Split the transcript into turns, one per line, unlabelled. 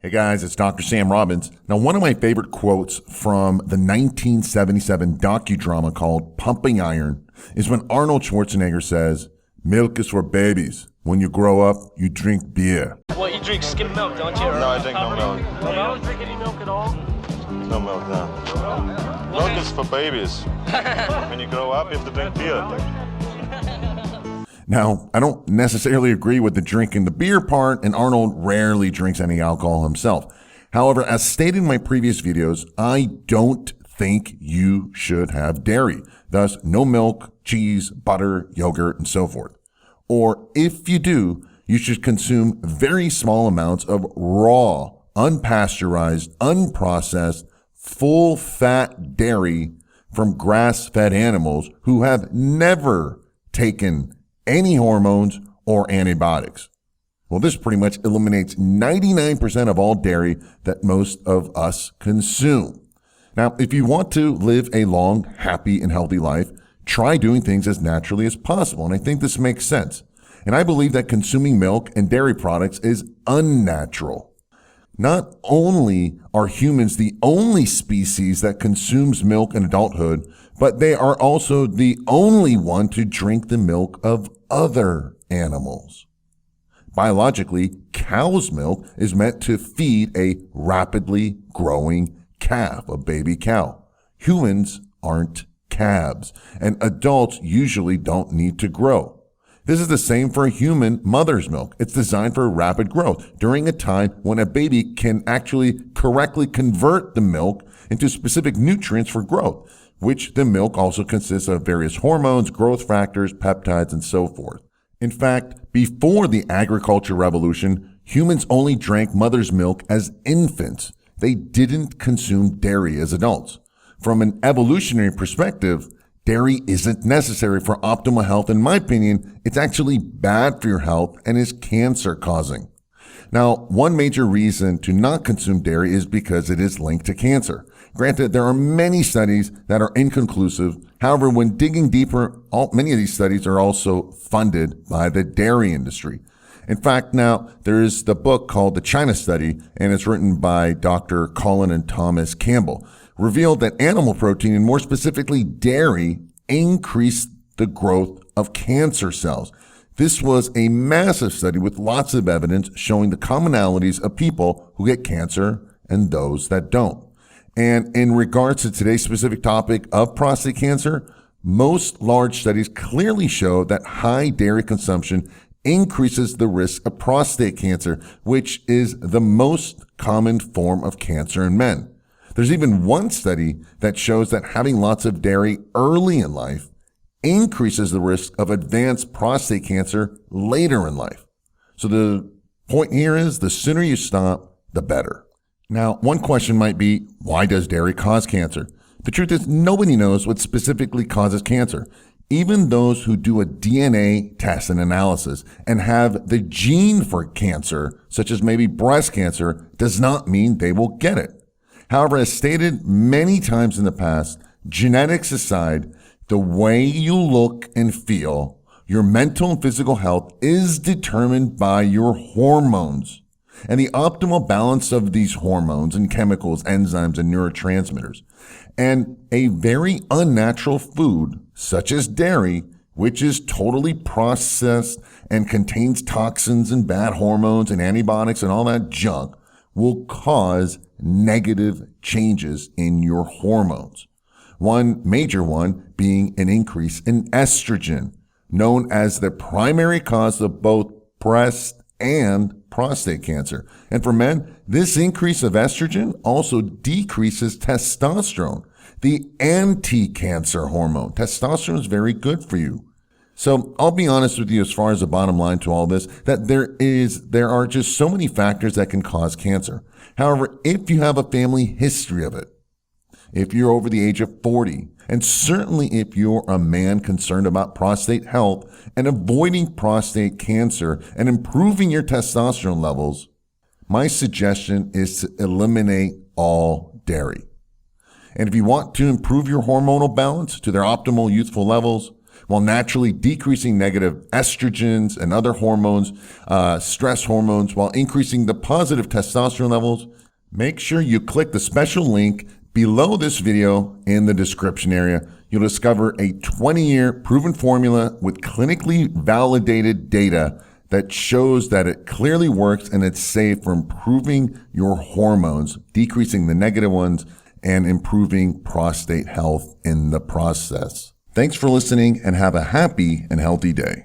Hey guys, it's Dr. Sam Robbins. Now, one of my favorite quotes from the 1977 docudrama called Pumping Iron is when Arnold Schwarzenegger says, "Milk is for babies. When you grow up, you drink beer."
Well, you drink skim milk, don't you?
No, I drink no milk.
No, you don't drink any milk at all?
No milk, no. Milk is for babies. When you grow up, you have to drink beer.
Now, I don't necessarily agree with the drinking the beer part, and Arnold rarely drinks any alcohol himself. However, as stated in my previous videos, I don't think you should have dairy. Thus, no milk, cheese, butter, yogurt, and so forth. Or if you do, you should consume very small amounts of raw, unpasteurized, unprocessed, full-fat dairy from grass-fed animals who have never taken any hormones or antibiotics. Well, this pretty much eliminates 99% of all dairy that most of us consume. Now, if you want to live a long, happy, and healthy life, try doing things as naturally as possible. And I think this makes sense. And I believe that consuming milk and dairy products is unnatural. Not only are humans the only species that consumes milk in adulthood, but they are also the only one to drink the milk of other animals. Biologically, cow's milk is meant to feed a rapidly growing calf, a baby cow. Humans aren't calves, and adults usually don't need to grow. This is the same for a human mother's milk. It's designed for rapid growth during a time when a baby can actually correctly convert the milk into specific nutrients for growth, which the milk also consists of various hormones, growth factors, peptides, and so forth. In fact, before the agriculture revolution, humans only drank mother's milk as infants. They didn't consume dairy as adults. From an evolutionary perspective, dairy isn't necessary for optimal health. In my opinion, it's actually bad for your health and is cancer causing. Now, one major reason to not consume dairy is because it is linked to cancer. Granted, there are many studies that are inconclusive. However, when digging deeper, many of these studies are also funded by the dairy industry. In fact, now there is the book called The China Study, and it's written by Dr. Colin and Thomas Cambell, revealed that animal protein, and more specifically dairy, increased the growth of cancer cells. This was a massive study with lots of evidence showing the commonalities of people who get cancer and those that don't. And in regards to today's specific topic of prostate cancer, most large studies clearly show that high dairy consumption increases the risk of prostate cancer, which is the most common form of cancer in men. There's even one study that shows that having lots of dairy early in life increases the risk of advanced prostate cancer later in life. So the point here is the sooner you stop, the better. Now, one question might be, why does dairy cause cancer? The truth is, nobody knows what specifically causes cancer. Even those who do a DNA test and analysis and have the gene for cancer, such as maybe breast cancer, does not mean they will get it. However, as stated many times in the past, genetics aside, the way you look and feel, your mental and physical health is determined by your hormones and the optimal balance of these hormones and chemicals, enzymes, and neurotransmitters. And a very unnatural food, such as dairy, which is totally processed and contains toxins and bad hormones and antibiotics and all that junk, will cause negative changes in your hormones. One major one being an increase in estrogen, known as the primary cause of both breast and prostate cancer. And for men, this increase of estrogen also decreases testosterone, the anti-cancer hormone. Testosterone is very good for you. So I'll be honest with you as far as the bottom line to all this, that there are just so many factors that can cause cancer. However, if you have a family history of it, if you're over the age of 40, and certainly if you're a man concerned about prostate health and avoiding prostate cancer and improving your testosterone levels, my suggestion is to eliminate all dairy. And if you want to improve your hormonal balance to their optimal youthful levels, while naturally decreasing negative estrogens and other hormones, stress hormones, while increasing the positive testosterone levels. Make sure you click the special link below this video in the description area. You'll discover a 20-year proven formula with clinically validated data that shows that it clearly works and it's safe for improving your hormones, decreasing the negative ones, and improving prostate health in the process. Thanks for listening and have a happy and healthy day.